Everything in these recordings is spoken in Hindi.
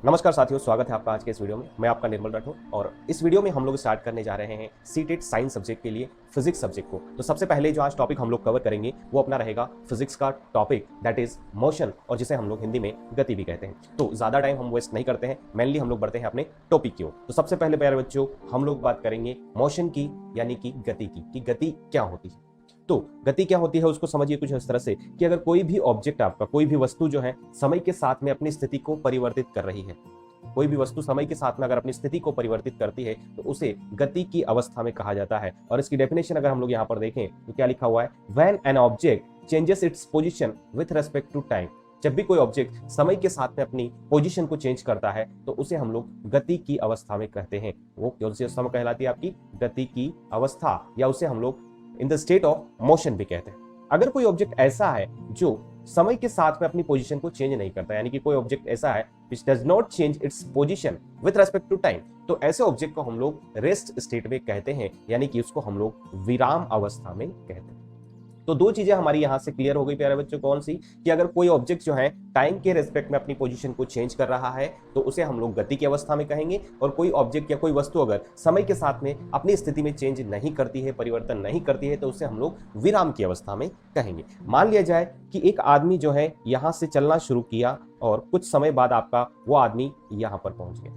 नमस्कार साथियों, स्वागत है आपका आज के इस वीडियो में। मैं आपका निर्मल राठौर और इस वीडियो में हम लोग स्टार्ट करने जा रहे हैं सीटेट साइंस सब्जेक्ट के लिए फिजिक्स सब्जेक्ट को। तो सबसे पहले जो आज टॉपिक हम लोग कवर करेंगे वो अपना रहेगा फिजिक्स का टॉपिक, दैट इज मोशन, और जिसे हम लोग हिंदी में गति भी कहते हैं। तो ज्यादा टाइम हम वेस्ट नहीं करते हैं, मेनली हम लोग बढ़ते हैं अपने टॉपिक की ओर। तो सबसे पहले प्यारे बच्चों, हम लोग बात करेंगे मोशन की, यानी कि गति की, कि गति क्या होती है। तो गति क्या होती है उसको समझिए कुछ इस तरह से कि अगर कोई भी ऑब्जेक्ट, आपका कोई भी वस्तु जो है समय के साथ में अपनी स्थिति को परिवर्तित कर रही है, कोई भी वस्तु समय के साथ में अगर अपनी स्थिति को परिवर्तित करती है तो उसे गति की अवस्था में कहा जाता है। और इसकी डेफिनेशन अगर हम लोग यहाँ पर देखें तो क्या लिखा हुआ है, when an object changes its position with respect to time. जब भी कोई ऑब्जेक्ट समय के साथ में अपनी पोजीशन को चेंज करता है तो उसे हम लोग गति की अवस्था में कहते हैं। वो कौन सी अवस्था में कहलाती है? आपकी गति की अवस्था, या उसे हम लोग in the state of motion भी कहते हैं। अगर कोई ऑब्जेक्ट ऐसा है जो समय के साथ में अपनी पोजीशन को चेंज नहीं करता, यानी कि कोई ऑब्जेक्ट ऐसा है which does not change its position with respect to time, तो ऐसे ऑब्जेक्ट को हम लोग रेस्ट स्टेट में कहते हैं, यानी कि उसको हम लोग विराम अवस्था में कहते हैं। तो दो चीजें हमारी यहां से क्लियर हो गई प्यारे बच्चों। कौन सी? कि अगर कोई ऑब्जेक्ट जो है टाइम के रेस्पेक्ट में अपनी पोजीशन को चेंज कर रहा है तो उसे हम लोग गति की अवस्था में कहेंगे, और कोई ऑब्जेक्ट या कोई वस्तु अगर समय के साथ में अपनी स्थिति में चेंज नहीं करती है, परिवर्तन नहीं करती है, तो उसे हम लोग विराम की अवस्था में कहेंगे। मान लिया जाए कि एक आदमी जो है यहां से चलना शुरू किया और कुछ समय बाद आपका वो आदमी यहां पर पहुंच गया,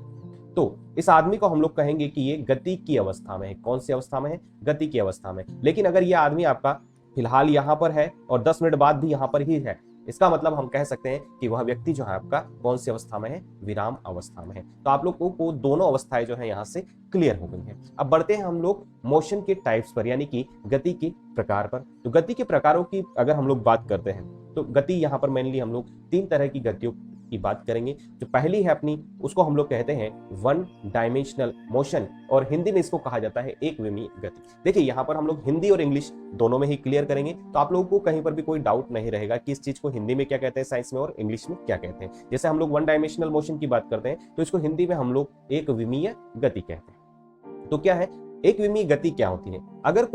तो इस आदमी को हम लोग कहेंगे कि ये गति की अवस्था में है। कौन सी अवस्था में है? गति की अवस्था में। लेकिन अगर ये आदमी आपका फिलहाल यहां पर है और 10 मिनट बाद भी यहां पर ही है, इसका मतलब हम कह सकते हैं कि वह व्यक्ति जो है आपका कौन सी अवस्था में है? विराम अवस्था में है। तो आप लोगों को दोनों अवस्थाएं जो है यहां से क्लियर हो गई हैं। अब बढ़ते हैं हम लोग मोशन के टाइप्स पर, यानी कि गति के प्रकार पर। तो गति के प्रकारों की अगर हम लोग बात करते हैं तो गति यहाँ पर मेनली हम लोग 3 तरह की गतियों की बात करेंगे। जो पहली है अपनी, उसको हम लोग कहते हैं वन डायमेंशनल मोशन, और हिंदी में इसको कहा जाता है एक विमीय गति। देखिए यहाँ पर हम लोग हिंदी और इंग्लिश दोनों में ही क्लियर करेंगे, तो आप लोगों को कहीं पर भी कोई डाउट नहीं रहेगा कि इस चीज को हिंदी में क्या कहते हैं साइंस में और इंग्लिश में क्या कहते हैं। जैसे हम लोग वन डायमेंशनल मोशन की बात करते हैं तो इसको हिंदी में हम लोग एक विमीय गति कहते हैं। तो क्या है एक विमीय गति? क्या होती है? अगर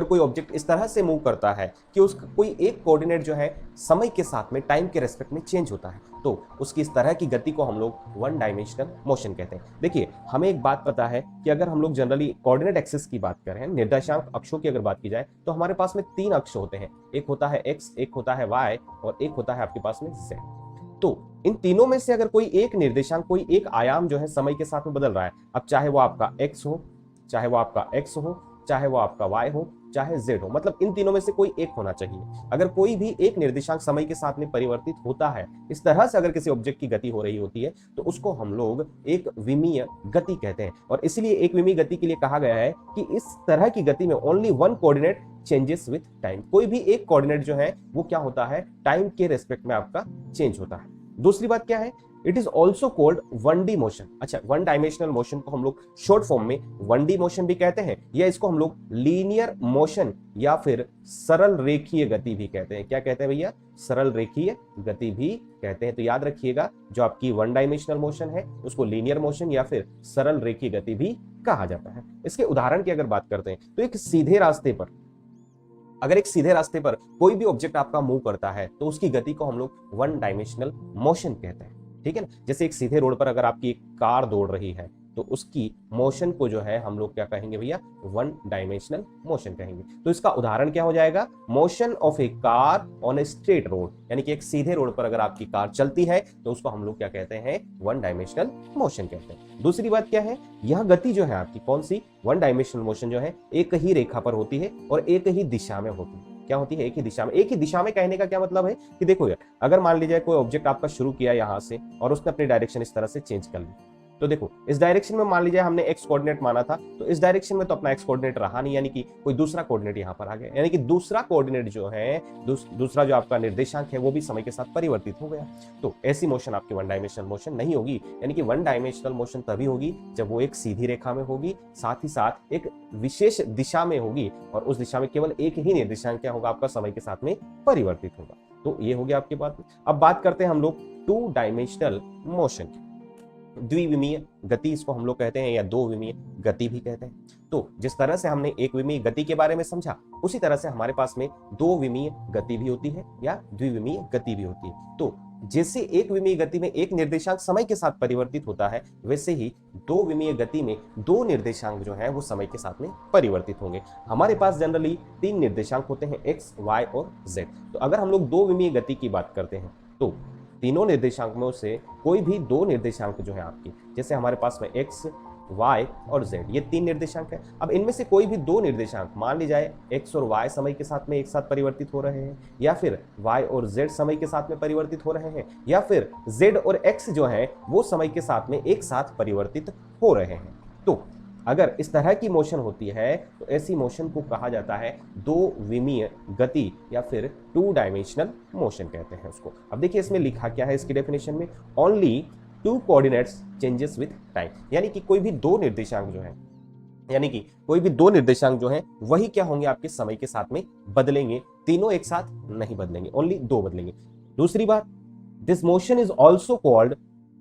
कोई ऑब्जेक्ट इस तरह से मूव करता है कि उसका कोई एक कोऑर्डिनेट जो है समय के साथ में टाइम के रेस्पेक्ट में चेंज होता है, तो उसकी इस तरह की गति को हम लोग वन डायमेंशनल मोशन कहते हैं। देखिए हमें एक बात पता है कि अगर हम लोग जनरली कोऑर्डिनेट एक्सिस की बात करें, निर्देशांक अक्षों की अगर बात की जाए, तो हमारे पास में 3 अक्ष होते हैं। एक होता है एक्स, एक होता है वाई, और एक होता है आपके पास में जेड। तो इन तीनों में से अगर कोई एक निर्देशांक, कोई एक आयाम जो है समय के साथ में बदल रहा है, अब चाहे वो आपका एक्स हो, चाहे वो आपका एक्स हो, चाहे वो आपका वाई हो, चाहे जेड हो, मतलब इन तीनों में से कोई एक होना चाहिए। अगर कोई भी एक निर्देशांक समय के साथ में परिवर्तित होता है, इस तरह से अगर किसी ऑब्जेक्ट की गति हो रही होती है, तो उसको हम लोग एक विमीय गति कहते हैं। और इसलिए एक विमीय गति के लिए कहा गया है कि इस तरह की गति में only one coordinate changes with time. कोई भी एक कोऑर्डिनेट जो है वो क्या होता है? टाइम के रेस्पेक्ट में आपका चेंज होता है। दूसरी बात क्या है? It is also called 1D motion. अच्छा, वन डायमेंशनल मोशन को हम लोग शॉर्ट फॉर्म में 1D मोशन भी कहते हैं, या इसको हम लोग लीनियर मोशन या फिर सरल रेखीय गति भी कहते हैं। क्या कहते हैं भैया? सरल रेखीय गति भी कहते हैं। तो याद रखिएगा, जो आपकी वन डायमेंशनल मोशन है उसको लीनियर मोशन या फिर सरल रेखीय गति भी कहा जाता है। इसके उदाहरण की अगर बात करते हैं तो एक सीधे रास्ते पर कोई भी ऑब्जेक्ट आपका मूव करता है तो उसकी गति को हम लोग वन डायमेंशनल मोशन कहते हैं। ठीक है ना? जैसे एक सीधे रोड पर अगर आपकी एक कार दौड़ रही है तो उसकी मोशन को जो है हम लोग क्या कहेंगे भैया? वन डायमेंशनल मोशन कहेंगे। तो इसका उदाहरण क्या हो जाएगा? Motion of A car on a straight road, यानी कि एक सीधे रोड पर अगर आपकी कार चलती है तो उसको हम लोग क्या कहते हैं? वन डायमेंशनल मोशन कहते हैं। दूसरी बात क्या है? यह गति जो है आपकी कौन सी? वन डायमेंशनल मोशन जो है एक ही रेखा पर होती है और एक ही दिशा में होती है। क्या होती है? एक ही दिशा में। एक ही दिशा में कहने का क्या मतलब है कि देखो यार, अगर मान लीजिए कोई ऑब्जेक्ट आपका शुरू किया यहां से और उसने अपनी डायरेक्शन इस तरह से चेंज कर ली, तो देखो इस डायरेक्शन में मान लीजिए हमने एक्स कोऑर्डिनेट माना था, तो इस डायरेक्शन में तो अपना एक्स कोऑर्डिनेट रहा नहीं, यानी कि कोई दूसरा कोऑर्डिनेट यहां पर आ गया, यानी कि दूसरा कोऑर्डिनेट जो है, दूसरा जो आपका निर्देशांक है वो भी समय के साथ परिवर्तित हो गया। तो ऐसी मोशन आपकी वन डायमेंशनल मोशन नहीं होगी। यानी कि वन डायमेंशनल मोशन तभी होगी जब वो एक सीधी रेखा में होगी, साथ ही साथ एक विशेष दिशा में होगी, और उस दिशा में केवल एक ही निर्देशांक क्या होगा? आपका समय के साथ में परिवर्तित होगा। तो ये हो गया आपकी बात। अब बात करते हैं हम लोग 2 डायमेंशनल मोशन की। द्विविमीय गति इसको हम लोग कहते हैं, या 2 विमीय गति भी कहते हैं। तो जिस तरह से हमने एक विमीय गति के बारे में समझा, उसी तरह से हमारे पास में 2 विमीय गति भी होती है या द्विविमीय गति भी होती है। तो जैसे एक विमीय गति में एक निर्देशांक समय के साथ परिवर्तित होता है, वैसे ही दो विमीय गति में दो निर्देशांक जो है वो समय के साथ में परिवर्तित होंगे। हमारे पास जनरली तीन निर्देशांक होते हैं, एक्स, वाई और जेड। तो अगर हम लोग दो विमीय गति की बात करते हैं तो तीनों निर्देशांकों से कोई भी दो निर्देशांक जो है आपकी, जैसे हमारे पास में एक्स, y और z, ये तीन निर्देशांक है। अब इनमें से कोई भी दो निर्देशांक, मान ली जाए x और y समय के साथ में एक साथ परिवर्तित हो रहे हैं, या फिर y और z समय के साथ में परिवर्तित हो रहे हैं, या फिर z और x जो है वो समय के साथ में एक साथ परिवर्तित हो रहे हैं। तो अगर इस तरह की मोशन होती है तो ऐसी मोशन को कहा जाता है दो विमीय गति या फिर टू डायमेंशनल मोशन कहते हैं उसको। अब देखिए इसमें लिखा क्या है इसकी डेफिनेशन में, only two coordinates changes with time, यानी कि कोई भी दो निर्देशांक जो है, यानी कि कोई भी दो निर्देशांक जो है वही क्या होंगे आपके समय के साथ में बदलेंगे, तीनों एक साथ नहीं बदलेंगे, ओनली दो बदलेंगे। दूसरी बात, this motion is also called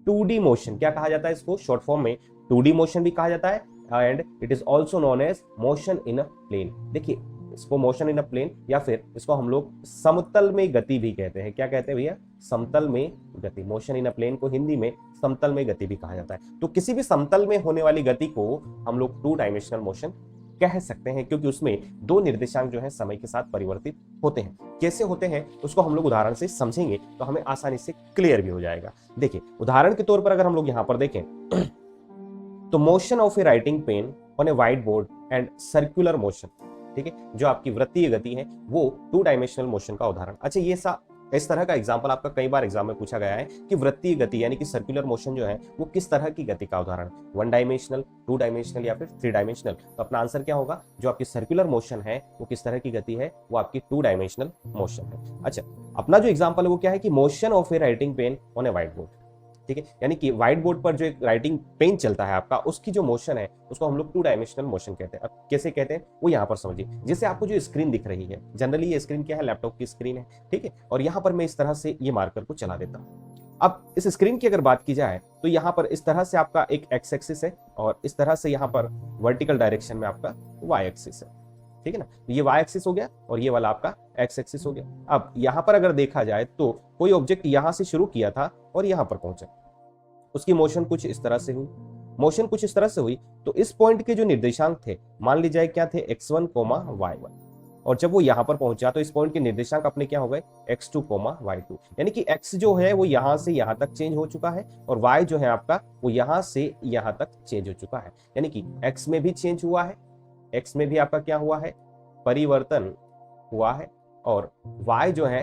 2D motion, क्या कहा जाता है इसको, शॉर्ट फॉर्म में 2D मोशन भी कहा जाता है, and it is also known as motion in a plane. देखिए इसको मोशन इन अ प्लेन या फिर इसको हम लोग समतल में गति भी कहते हैं। क्या कहते हैं भैया, समतल में गति। मोशन इन अ प्लेन को हिंदी में समतल में गति भी कहा जाता है। तो किसी भी समतल में होने वाली गति को हम लोग टू डायमेंशनल मोशन कह सकते हैं, क्योंकि उसमें दो निर्देशांक जो है समय के साथ परिवर्तित होते हैं। कैसे होते हैं उसको हम लोग उदाहरण से समझेंगे तो हमें आसानी से क्लियर भी हो जाएगा। देखिए उदाहरण के तौर पर अगर हम लोग यहाँ पर देखें तो motion of A writing pain on a white board and circular motion, ठीक है, जो आपकी वृत्तीय गति है वो टू डायमेंशनल मोशन का उदाहरण। अच्छा, ये इस तरह का एग्जांपल आपका कई बार एग्जाम में पूछा गया है कि वृत्तीय गति यानी कि सर्कुलर मोशन जो है वो किस तरह की गति का उदाहरण, वन डायमेंशनल, टू डायमेंशनल या फिर थ्री डायमेंशनल। तो अपना आंसर क्या होगा, जो आपकी सर्कुलर मोशन है वो किस तरह की गति है, वो आपकी टू डायमेंशनल मोशन है। अच्छा, अपना जो एग्जाम्पल है वो क्या है कि motion of A writing pain on a white board, ठीक है, यानी कि व्हाइट बोर्ड पर जो एक राइटिंग पेन चलता है आपका, उसकी जो मोशन है उसको हम लोग टू डायमेंशनल मोशन कहते हैं। अब कैसे कहते हैं वो यहाँ पर समझिए। जैसे आपको जो स्क्रीन दिख रही है, जनरली ये स्क्रीन क्या है, लैपटॉप की स्क्रीन है, ठीक है, और यहाँ पर मैं इस तरह से ये मार्कर को चला देता हूँ। अब इस स्क्रीन की अगर बात की जाए तो यहाँ पर इस तरह से आपका एक एक्स एक्सिस है और इस तरह से यहाँ पर वर्टिकल डायरेक्शन में आपका वाई एक्सिस है, ठीक है ना। ये वाई एक्सिस हो गया और ये वाला आपका एक्स एक्सिस हो गया। अब यहाँ पर अगर देखा जाए तो कोई ऑब्जेक्ट यहाँ से शुरू किया था और यहाँ पर पहुंचा, उसकी मोशन कुछ इस तरह से हुई, मोशन कुछ इस तरह से हुई, तो इस पॉइंट के जो निर्देशांक थे, मान ली जाए क्या थे, x1, y1, और जब वो यहां पर पहुंचा तो इस पॉइंट के निर्देशांक अपने क्या हो गए, x2, y2, यानी कि x जो है वो यहां से यहां तक चेंज हो चुका है और y जो है आपका वो यहां से यहां तक चेंज हो चुका है, यानी कि x में भी चेंज हुआ है, x में भी आपका क्या हुआ है, परिवर्तन हुआ है, और y जो है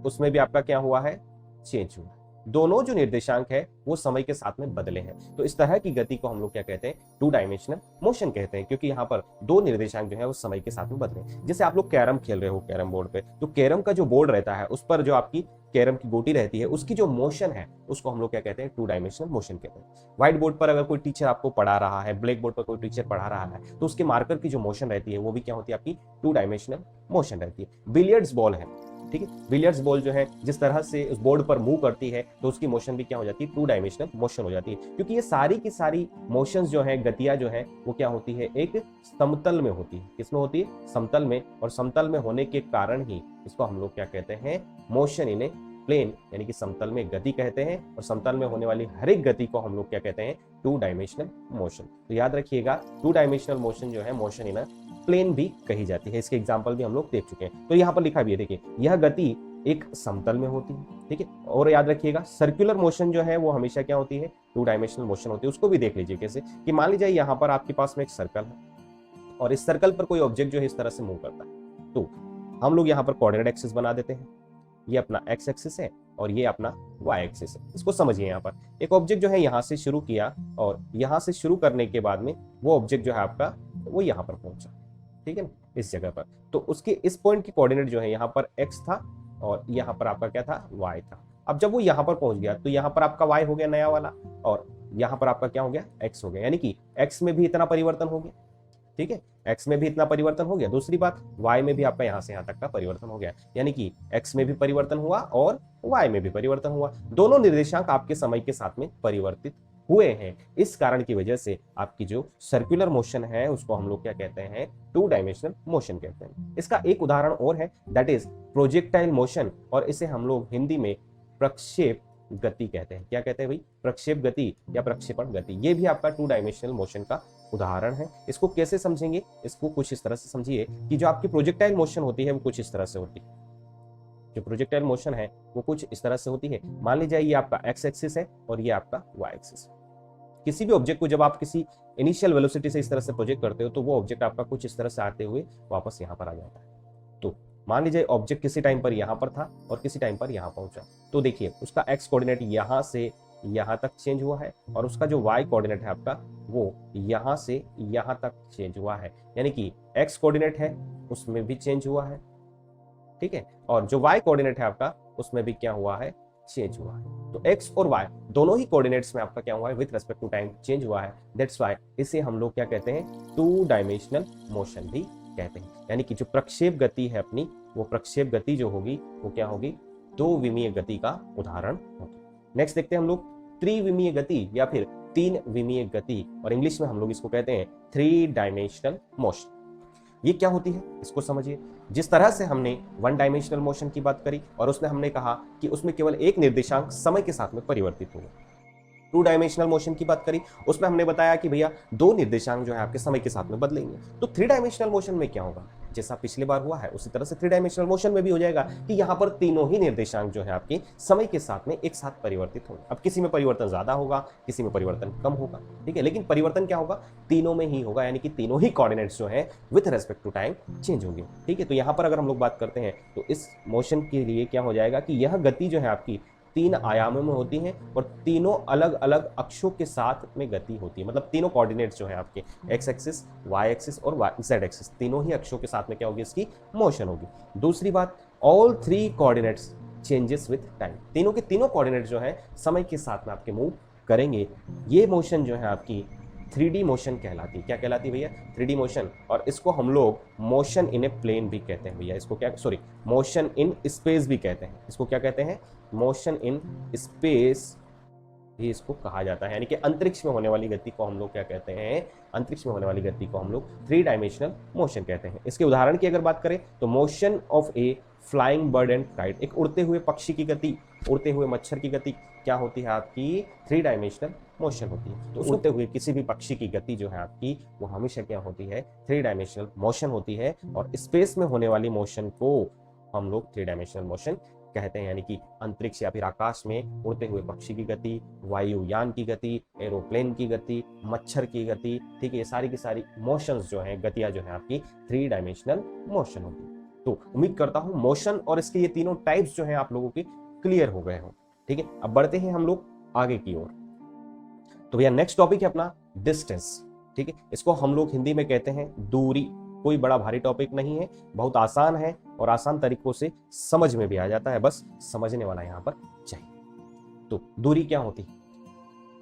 उसमें भी आपका क्या हुआ है, चेंज हुआ है। दोनों जो निर्देशांक है वो समय के साथ में बदले हैं। तो इस तरह की गति को हम लोग क्या कहते हैं, टू डायमेंशनल मोशन कहते हैं, क्योंकि यहाँ पर दो निर्देशांक जो है वो समय के साथ में बदले। जैसे आप लोग कैरम खेल रहे हो कैरम बोर्ड पे, तो कैरम का जो बोर्ड रहता है उस पर जो आपकी कैरम की गोटी रहती है उसकी जो मोशन है उसको हम लोग क्या कहते हैं, टू डायमेंशनल मोशन कहते हैं। व्हाइट बोर्ड पर अगर कोई टीचर आपको पढ़ा रहा है, ब्लैक बोर्ड पर कोई टीचर पढ़ा रहा है, तो उसके मार्कर की जो मोशन रहती है वो भी क्या होती है, आपकी टू डायमेंशनल मोशन रहती है। बिलियर्ड्स बॉल है, ठीक है, बिलियर्ड्स बॉल जो है जिस तरह से उस बोर्ड पर मूव करती है तो उसकी मोशन भी क्या हो जाती है, टू डायमेंशनल मोशन हो जाती है, क्योंकि ये सारी की सारी मोशंस जो है, गतियां जो है वो क्या होती है, एक समतल में होती है। किसमें होती है, समतल में, और समतल में होने के कारण ही इसको हम लोग क्या कहते हैं, मोशन इन ए प्लेन, यानी कि समतल में गति कहते हैं, और समतल में होने वाली हर एक गति को हम लोग क्या कहते हैं, टू डायमेंशनल मोशन। तो याद रखिएगा, टू डायमेंशनल मोशन जो है मोशन इन अ प्लेन भी कही जाती है। इसके एग्जांपल भी हम लोग देख चुके हैं। तो यहाँ पर लिखा भी है, देखिए यह गति एक समतल में होती है, ठीक है, और याद रखिएगा सर्कुलर मोशन जो है वो हमेशा क्या होती है, टू डायमेंशनल मोशन होती है। उसको भी देख लीजिए कैसे, कि मान लीजिए यहाँ पर आपके पास में एक सर्कल है और इस सर्कल पर कोई ऑब्जेक्ट जो है इस तरह से मूव करता है, तो हम लोग यहाँ पर कोऑर्डिनेट एक्सिस बना देते हैं। ये अपना एक्स एक्सिस है और ये अपना वाई एक्सिस है। इसको समझिए, यहाँ पर एक ऑब्जेक्ट जो है यहाँ से शुरू किया और यहाँ से शुरू करने के बाद में वो ऑब्जेक्ट जो है आपका वो यहाँ पर पहुंचा, ठीक है ना, इस जगह पर। तो उसके इस पॉइंट की कोऑर्डिनेट जो है यहाँ पर x था और यहाँ पर आपका क्या था, y था। अब जब वो यहाँ पर पहुंच गया तो यहाँ पर आपका y हो गया नया वाला और यहाँ पर आपका क्या हो गया, x हो गया, यानी कि x में भी इतना परिवर्तन हो गया, ठीक है, x में भी इतना परिवर्तन हो गया। दूसरी बात, y में भी आपका यहाँ से यहाँ तक का परिवर्तन हो गया, यानी कि x में भी परिवर्तन हुआ और y में भी परिवर्तन हुआ। दोनों निर्देशांक आपके समय के साथ में परिवर्तित हुए हैं। इस कारण की वजह से आपकी जो सर्कुलर मोशन है उसको हम लोग क्या कहते हैं, टू डायमेंशनल मोशन कहते हैं। इसका एक उदाहरण और है, दैट इज प्रोजेक्टाइल मोशन, और इसे हम लोग हिंदी में प्रक्षेप गति कहते हैं। क्या कहते हैं भाई? प्रक्षेप गति या प्रक्षेपण गति। ये भी आपका 2 डायमेंशनल मोशन का उदाहरण है। इसको कैसे समझेंगे? इसको कुछ इस तरह से समझिए कि जो आपकी प्रोजेक्टाइल मोशन होती है वो कुछ इस तरह से होती है। जो प्रोजेक्टाइल मोशन है वो कुछ इस तरह से होती है। मान लीजिए ये आपका एक्स एक्सिस है और ये आपका वाई एक्सिस है। किसी भी ऑब्जेक्ट को जब आप किसी इनिशियल वेलोसिटी से इस तरह से प्रोजेक्ट करते हो तो वो ऑब्जेक्ट आपका कुछ इस तरह से आते हुए वापस यहाँ पर आ जाता है। तो मान लीजिए ऑब्जेक्ट किसी टाइम पर यहाँ पर था और किसी टाइम पर यहाँ पहुंचा, तो देखिए उसका एक्स कोऑर्डिनेट यहाँ से यहाँ तक चेंज हुआ है और उसका जो वाई कोऑर्डिनेट है आपका वो यहाँ से यहाँ तक चेंज हुआ है। यानी कि एक्स कोऑर्डिनेट है उसमें भी चेंज हुआ है, ठीक है, और जो वाई कोऑर्डिनेट है आपका उसमें भी क्या हुआ है? चेंज हुआ है। तो एक्स और वाई दोनों ही कोऑर्डिनेट्स में आपका क्या हुआ है? With respect to time change हुआ है। दैट्स वाई इसे हम लोग क्या कहते हैं? 2 डायमेंशनल मोशन भी कहते हैं। यानी कि जो प्रक्षेप गति है अपनी, वो प्रक्षेप गति जो होगी वो क्या होगी? 2 विमीय गति का उदाहरण होगी। नेक्स्ट देखते हैं हम लोग त्रिविमीय गति या फिर 3 विमीय गति, और इंग्लिश में हम लोग इसको कहते हैं 3 डायमेंशनल मोशन। ये क्या होती है इसको समझिए। जिस तरह से हमने 1 डायमेंशनल मोशन की बात करी और उसने हमने कहा कि उसमें केवल एक निर्देशांक समय के साथ में परिवर्तित होगा। 2 डायमेंशनल मोशन की बात करी, उसमें हमने बताया कि भैया 2 निर्देशांक जो है आपके समय के साथ में बदलेंगे। तो 3 डायमेंशनल मोशन में क्या होगा? जैसा पिछली बार हुआ है उसी तरह से 3 डायमेंशनल मोशन में भी हो जाएगा कि यहाँ पर तीनों ही निर्देशांक जो है आपके समय के साथ में एक साथ परिवर्तित होंगे। अब किसी में परिवर्तन ज्यादा होगा, किसी में परिवर्तन कम होगा, ठीक है, लेकिन परिवर्तन क्या होगा? तीनों में ही होगा। यानी कि तीनों ही कोऑर्डिनेट्स जो है with respect to time change होंगे, ठीक है। तो यहाँ पर अगर हम लोग बात करते हैं तो इस मोशन के लिए क्या हो जाएगा कि यह गति जो है आपकी 3 आयामों में होती है और तीनों अलग अलग अक्षों के साथ में गति होती है। मतलब तीनों कोऑर्डिनेट्स जो है आपके एक्स एक्सिस, वाई एक्सिस और जेड एक्सिस, तीनों ही अक्षों के साथ में क्या होगी? इसकी मोशन होगी। दूसरी बात, all 3 coordinates changes with time. तीनों के तीनों कोऑर्डिनेट्स जो है समय के साथ में आपके मूव करेंगे। ये मोशन जो है आपकी 3D मोशन कहलाती है। क्या कहलाती है भैया? 3D motion. और इसको हम लोग मोशन इन ए प्लेन भी कहते हैं भैया। इसको क्या, सॉरी, मोशन इन स्पेस भी कहते हैं। इसको क्या कहते हैं? मोशन इन स्पेस भी इसको कहा जाता है। यानी कि अंतरिक्ष में होने वाली गति को हम लोग क्या कहते हैं? अंतरिक्ष में होने वाली गति को हम लोग 3 डायमेंशनल मोशन कहते हैं। इसके उदाहरण की अगर बात करें तो motion of A flying bird and kite, एक उड़ते हुए पक्षी की गति, उड़ते हुए मच्छर की गति क्या होती है आपकी? 3 डायमेंशनल मोशन होती है। तो उड़ते हुए किसी भी पक्षी की गति जो है आपकी वो हमेशा क्या होती है? 3 डायमेंशनल मोशन होती है। और स्पेस में होने वाली मोशन को हम लोग 3 डायमेंशनल मोशन कहते हैं। यानी कि अंतरिक्ष या फिर आकाश में उड़ते हुए पक्षी की गति, वायुयान की गति, एरोप्लेन की गति, मच्छर की गति, ठीक है, ये सारी की सारी मोशंस जो हैं, गतियां जो हैं आपकी 3 डायमेंशनल मोशन होगी। तो उम्मीद करता हूं मोशन और इसके ये तीनों टाइप्स जो हैं आप लोगों के क्लियर हो गए हो, ठीक है। अब बढ़ते हैं हम लोग आगे की ओर। तो भैया नेक्स्ट टॉपिक है अपना डिस्टेंस, ठीक है। इसको हम लोग हिंदी में कहते हैं दूरी। कोई बड़ा भारी टॉपिक नहीं है, बहुत आसान है और आसान तरीकों से समझ में भी आ जाता है, बस समझने वाला यहाँ पर चाहिए। तो दूरी क्या होती है?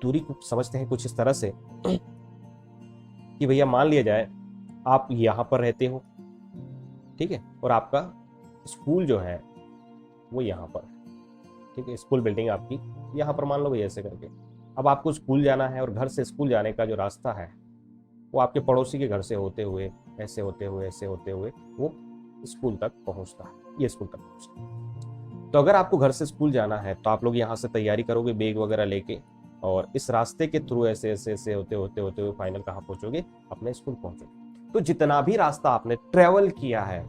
दूरी को समझते हैं कुछ इस तरह से कि भैया मान लिया जाए आप यहाँ पर रहते हो, ठीक है, और आपका स्कूल जो है वो यहाँ पर, ठीक है, स्कूल बिल्डिंग आपकी यहाँ पर मान लो भैया ऐसे करके। अब आपको स्कूल जाना है और घर से स्कूल जाने का जो रास्ता है वो आपके पड़ोसी के घर से होते हुए, ऐसे होते हुए, ऐसे होते हुए वो स्कूल तक पहुंचता है, ये स्कूल तक पहुंचता है। तो अगर आपको घर से स्कूल जाना है तो आप लोग यहाँ से तैयारी करोगे बैग वगैरह लेके, और इस रास्ते के थ्रू ऐसे ऐसे ऐसे होते होते होते हुए फाइनल कहाँ पहुंचोगे? अपने स्कूल पहुंचोगे। तो जितना भी रास्ता आपने ट्रेवल किया है,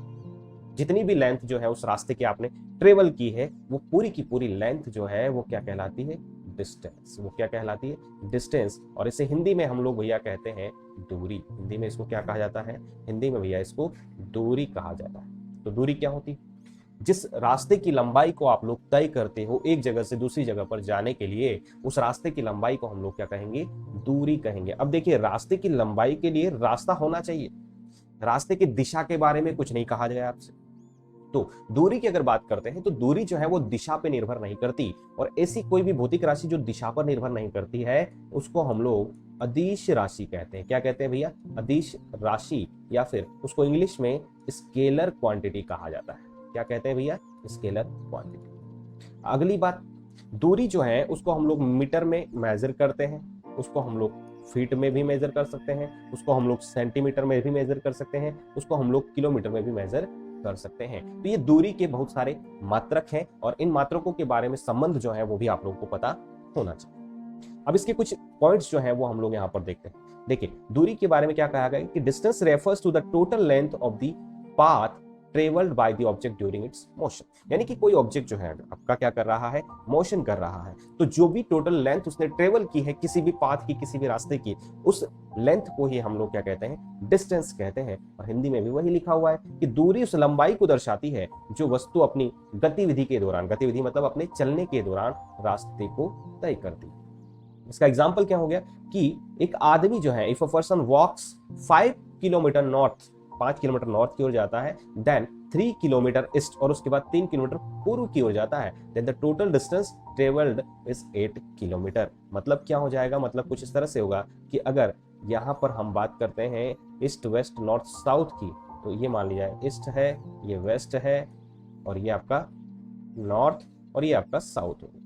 जितनी भी लेंथ जो है उस रास्ते की आपने ट्रेवल की है, वो पूरी की पूरी लेंथ जो है वो क्या कहलाती है? डिस्टेंस। वो क्या कहलाती है? डिस्टेंस। और इसे हिंदी में हम लोग भैया कहते हैं दूरी। हिंदी में इसको क्या कहा जाता है? हिंदी में भैया इसको दूरी कहा जाता है। तो दूरी क्या होती है? जिस रास्ते की लंबाई को आप लोग तय करते हो एक जगह से दूसरी जगह पर जाने के लिए, उस रास्ते की लंबाई को हम लोग क्या कहेंगे? दूरी कहेंगे। अब देखिए, रास्ते की लंबाई के लिए रास्ता होना चाहिए, रास्ते की दिशा के बारे में कुछ नहीं कहा गया आपसे। तो दूरी की अगर बात करते हैं तो दूरी जो है वो दिशा पे निर्भर नहीं करती, और ऐसी कोई भी भौतिक राशि जो दिशा पर निर्भर नहीं करती है उसको हम लोग अदिश राशि कहते हैं। क्या कहते हैं भैया? अदिश राशि, या फिर उसको इंग्लिश में स्केलर क्वांटिटी कहा जाता है। क्या कहते हैं भैया? Scalar quantity. अगली बात, दूरी जो है उसको हम लोग मीटर में मेजर करते हैं, उसको हम लोग फीट में भी मेजर कर सकते हैं, उसको हम लोग सेंटीमीटर में भी मेजर कर सकते हैं, उसको हम लोग किलोमीटर में भी मेजर कर सकते हैं। तो ये दूरी के बहुत सारे मात्रक हैं और इन मात्रकों के बारे में संबंध जो है वो भी आप लोगों को पता होना चाहिए। अब इसके कुछ पॉइंट्स जो हैं वो हम लोग यहाँ पर देखते हैं। देखिए दूरी के बारे में क्या कहा गया कि distance refers to the total length of the path travelled by the object during its motion, यानी कि कोई ऑब्जेक्ट जो है आपका क्या कर रहा है, मोशन कर रहा है, तो जो भी टोटल लेंथ उसने ट्रेवल की है किसी भी पाथ की, किसी भी रास्ते की, उस लेंथ को ही हम लोग क्या कहते हैं, डिस्टेंस कहते हैं। और हिंदी में भी वही लिखा हुआ है कि दूरी उस लंबाई को दर्शाती है जो वस्तु अपनी गतिविधि के दौरान, गतिविधि मतलब अपने चलने के दौरान रास्ते को तय करती है। इसका एग्जाम्पल क्या हो गया कि एक आदमी जो है, if a person walks 5 kilometre north, 5 kilometre north की ओर जाता है, देन 3 किलोमीटर ईस्ट, और उसके बाद 3 किलोमीटर पूर्व की ओर जाता है, then the total distance travelled is 8 kilometre. मतलब क्या हो जाएगा, मतलब कुछ इस तरह से होगा कि अगर यहाँ पर हम बात करते हैं ईस्ट वेस्ट नॉर्थ साउथ की, तो ये मान लिया जाए ईस्ट है, ये वेस्ट है, और ये आपका नॉर्थ, और ये आपका साउथ होगा।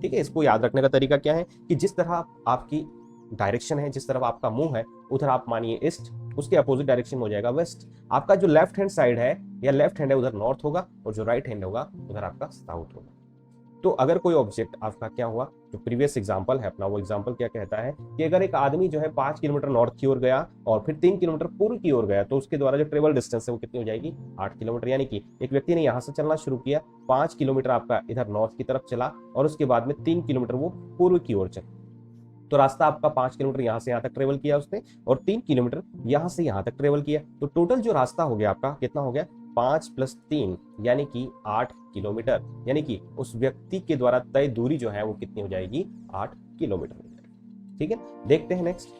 ठीक है, इसको याद रखने का तरीका क्या है कि जिस तरह आपकी डायरेक्शन है, जिस तरफ आपका मुंह है, उधर आप मानिए ईस्ट, उसके अपोजिट डायरेक्शन हो जाएगा वेस्ट। आपका जो लेफ्ट हैंड साइड है या लेफ्ट हैंड है उधर नॉर्थ होगा, और जो राइट हैंड होगा उधर आपका साउथ होगा। तो अगर कोई ऑब्जेक्ट आपका क्या हुआ, जो प्रीवियस एग्जांपल है अपना, वो एग्जांपल क्या कहता है कि अगर एक आदमी जो है 5 किलोमीटर नॉर्थ की ओर गया और फिर 3 किलोमीटर पूर्व की ओर गया, तो उसके द्वारा जो ट्रेवल डिस्टेंस है वो कितनी हो जाएगी, 8 किलोमीटर। यानी कि एक व्यक्ति ने यहाँ से चलना शुरू किया, 5 किलोमीटर आपका इधर नॉर्थ की तरफ चला, और उसके बाद में 3 किलोमीटर वो पूर्व की ओर चला, तो रास्ता आपका 5 किलोमीटर यहाँ से यहाँ तक ट्रेवल किया उसने, और 3 किलोमीटर यहाँ से यहाँ तक ट्रेवल किया। तो टोटल जो रास्ता हो गया आपका कितना हो गया, 5 + 3 यानी कि 8 किलोमीटर। यानी कि उस व्यक्ति के द्वारा तय दूरी जो है वो कितनी हो जाएगी, 8 किलोमीटर हो जाएगी। ठीक है, देखते हैं नेक्स्ट।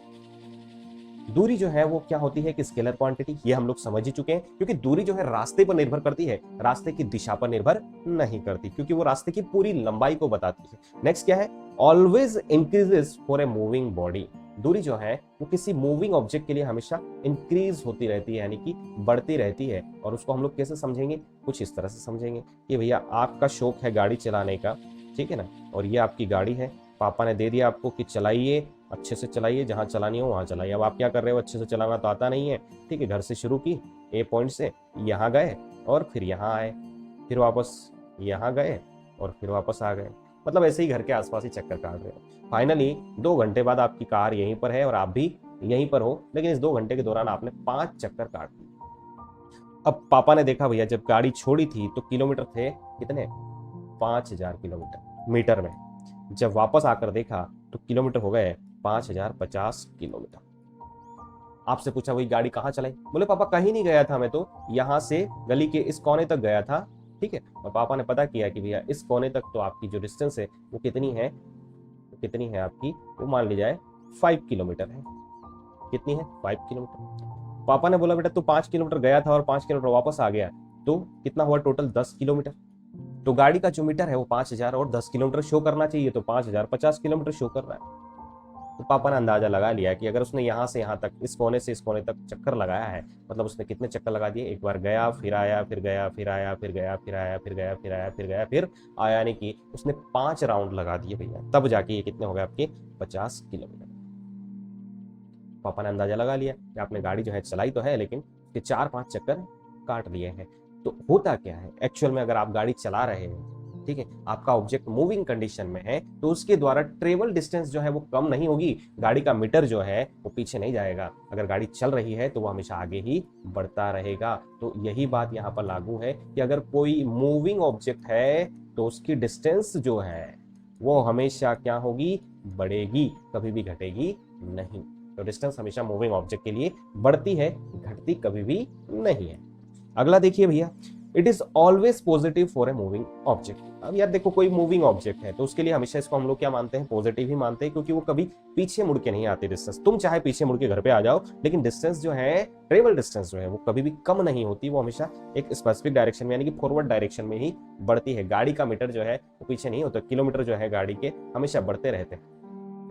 दूरी जो है वो क्या होती है कि स्केलर क्वांटिटी, ये हम लोग समझ ही चुके हैं, क्योंकि दूरी जो है रास्ते पर निर्भर करती है, रास्ते की दिशा पर निर्भर नहीं करती, क्योंकि वो रास्ते की पूरी लंबाई को बताती है। नेक्स्ट क्या है, always increases for a moving body. दूरी जो है वो किसी मूविंग ऑब्जेक्ट के लिए हमेशा इंक्रीज होती रहती है, यानी कि बढ़ती रहती है। और उसको हम लोग कैसे समझेंगे, कुछ इस तरह से समझेंगे कि भैया आपका शौक है गाड़ी चलाने का, ठीक है ना, और ये आपकी गाड़ी है, पापा ने दे दिया आपको कि चलाइए, अच्छे से चलाइए, जहाँ चलानी हो वहाँ चलाइए। अब आप क्या कर रहे हो, अच्छे से चलाना तो आता नहीं है, ठीक है, घर से शुरू की, ए पॉइंट से यहाँ गए और फिर यहाँ आए, फिर वापस यहाँ गए और फिर वापस आ गए, मतलब ऐसे ही घर के आसपास ही चक्कर काट रहे हो। फाइनली 2 घंटे बाद आपकी कार यहीं पर है और आप भी यहीं पर हो, लेकिन इस 2 घंटे के दौरान आपने 5 चक्कर काट दिए। अब पापा ने देखा भैया जब गाड़ी छोड़ी थी तो किलोमीटर थे कितने, 5000 किलोमीटर मीटर में, जब वापस आकर देखा तो किलोमीटर हो गए 5050 किलोमीटर। आपसे पूछा वही गाड़ी कहाँ चलाई, बोले पापा कहीं नहीं गया था, मैं तो यहाँ से गली के इस कोने तक गया था, ठीक है। और पापा ने पता किया कि भैया इस कोने तक तो आपकी जो डिस्टेंस है वो कितनी है, कितनी है आपकी, वो मान ली जाए 5 किलोमीटर है। कितनी है, 5 किलोमीटर। पापा ने बोला बेटा तू 5 किलोमीटर गया था और 5 किलोमीटर वापस आ गया, तो कितना हुआ टोटल, 10 किलोमीटर। तो गाड़ी का जो मीटर है वो 5000 और 10 किलोमीटर शो करना चाहिए, तो 5050 किलोमीटर शो कर रहा है। तो पापा ने अंदाजा लगा लिया कि अगर उसने यहाँ से यहाँ तक, इस कोने से इस कोने तक चक्कर लगाया है, मतलब उसने कितने चक्कर लगा दिए, एक बार गया फिर आया फिर गया फिर आया फिर गया फिर आया फिर गया फिर आया फिर गया फिर आया, यानी कि उसने 5 राउंड लगा दिए भैया, तब जाके ये कितने हो गए आपके 50 किलोमीटर। पापा ने अंदाजा लगा लिया कि आपने गाड़ी जो है चलाई तो है, लेकिन उसके 4-5 चक्कर काट दिए हैं। तो होता क्या है एक्चुअल में, अगर आप गाड़ी चला रहे हैं, ठीक है, आपका ऑब्जेक्ट मूविंग कंडीशन में है, तो उसके द्वारा ट्रेवल डिस्टेंस जो है वो कम नहीं होगी, गाड़ी का मीटर जो है वो पीछे नहीं जाएगा। अगर गाड़ी चल रही है तो वो हमेशा आगे ही बढ़ता रहेगा। तो यही बात यहाँ पर लागू है कि अगर कोई मूविंग ऑब्जेक्ट है तो उसकी डिस्टेंस जो है वो हमेशा क्या होगी, बढ़ेगी, कभी भी घटेगी नहीं। तो डिस्टेंस हमेशा मूविंग ऑब्जेक्ट के लिए बढ़ती है, घटती कभी भी नहीं है। अगला देखिए भैया, it is always positive for a moving object. अब यार देखो कोई मूविंग ऑब्जेक्ट है तो उसके लिए हमेशा इसको हम लोग क्या मानते हैं, पॉजिटिव ही मानते हैं, क्योंकि वो कभी पीछे मुड़ के नहीं आती डिस्टेंस। तुम चाहे पीछे मुड़ के घर पे आ जाओ, लेकिन डिस्टेंस जो है, ट्रेवल डिस्टेंस जो है वो कभी भी कम नहीं होती, वो हमेशा एक स्पेसिफिक डायरेक्शन में यानी कि फॉरवर्ड डायरेक्शन में ही बढ़ती है। गाड़ी का मीटर जो है वो पीछे नहीं होता, किलोमीटर जो है गाड़ी के हमेशा बढ़ते रहते हैं,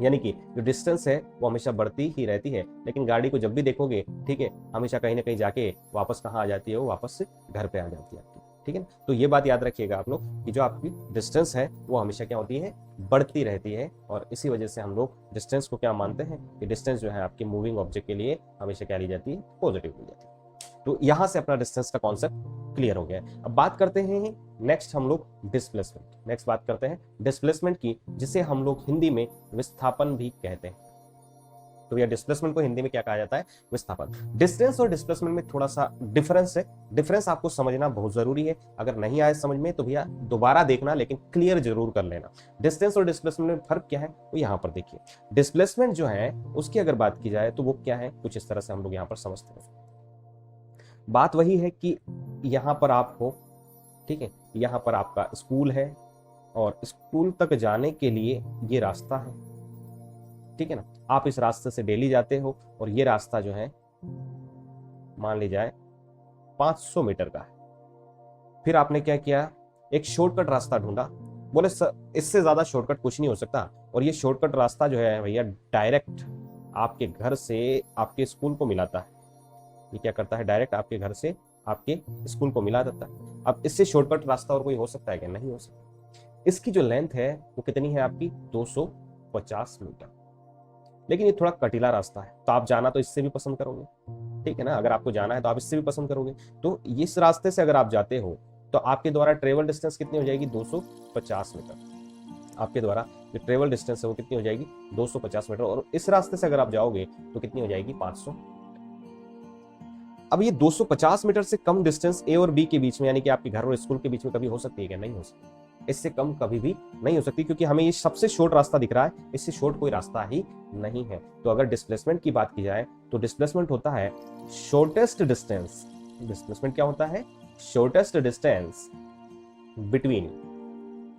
यानी कि जो डिस्टेंस है वो हमेशा बढ़ती ही रहती है। लेकिन गाड़ी को जब भी देखोगे, ठीक है, हमेशा कहीं ना कहीं जाके वापस कहाँ आ जाती है, वो वापस से घर पे आ जाती है आपकी, ठीक है ना। तो ये बात याद रखिएगा आप लोग कि जो आपकी डिस्टेंस है वो हमेशा क्या होती है, बढ़ती रहती है। और इसी वजह से हम लोग डिस्टेंस को क्या मानते हैं कि डिस्टेंस जो है आपकी मूविंग ऑब्जेक्ट के लिए हमेशा क्या ली जाती है, पॉजिटिव ली जाती है। तो यहाँ से अपना डिस्टेंस का कॉन्सेप्ट क्लियर हो गया है। अब बात करते हैं नेक्स्ट हम लोग डिस्प्लेसमेंट। नेक्स्ट बात करते हैं डिस्प्लेसमेंट की, जिसे हम लोग हिंदी में विस्थापन भी कहते हैं। तो भैया डिस्प्लेसमेंट को हिंदी में क्या कहा जाता है? विस्थापन। डिस्टेंस और डिस्प्लेसमेंट में थोड़ा सा डिफरेंस है। डिफरेंस आपको समझना बहुत जरूरी है। अगर नहीं आए समझ में तो भैया दोबारा देखना, लेकिन क्लियर जरूर कर लेना। डिस्टेंस और डिस्प्लेसमेंट में फर्क क्या है वो यहाँ पर देखिए। डिस्प्लेसमेंट जो है उसकी अगर बात की जाए तो वो क्या है, कुछ इस तरह से हम लोग यहाँ पर समझते हैं। बात वही है कि यहाँ पर आप हो, ठीक है, यहाँ पर आपका स्कूल है और स्कूल तक जाने के लिए ये रास्ता है, ठीक है ना। आप इस रास्ते से डेली जाते हो और ये रास्ता जो है मान ली जाए 500 मीटर का है। फिर आपने क्या किया, एक शॉर्टकट रास्ता ढूंढा। बोले इससे ज्यादा शॉर्टकट कुछ नहीं हो सकता, और ये शॉर्टकट रास्ता जो है भैया डायरेक्ट आपके घर से आपके स्कूल को मिलाता है। ये क्या करता है, डायरेक्ट आपके घर से आपके स्कूल को मिला देता है। अब इससे शॉर्टकट रास्ता और कोई हो सकता है क्या? नहीं हो सकता। इसकी जो लेंथ है वो कितनी है आपकी? 250 मीटर। लेकिन ये थोड़ा कटीला रास्ता है, तो आप जाना तो इससे भी पसंद करोगे, ठीक है ना। अगर आपको जाना है तो आप इससे भी पसंद करोगे। तो इस रास्ते से अगर आप जाते हो तो आपके द्वारा ट्रेवल डिस्टेंस कितनी हो जाएगी? 250 मीटर। आपके द्वारा जो ट्रेवल डिस्टेंस है वो कितनी हो जाएगी? 250 मीटर। और इस रास्ते से अगर आप जाओगे तो कितनी हो जाएगी? 500। अब ये 250 मीटर से कम डिस्टेंस ए और बी के बीच में, यानी कि आपके घर और स्कूल के बीच में कभी हो सकती है क्या? नहीं हो सकती। इससे कम कभी भी नहीं हो सकती, क्योंकि हमें ये सबसे शॉर्ट रास्ता दिख रहा है, इससे शॉर्ट कोई रास्ता ही नहीं है। तो अगर डिस्प्लेसमेंट की बात की जाए तो डिस्प्लेसमेंट होता है शॉर्टेस्ट डिस्टेंस। डिस्प्लेसमेंट क्या होता है? Shortest distance between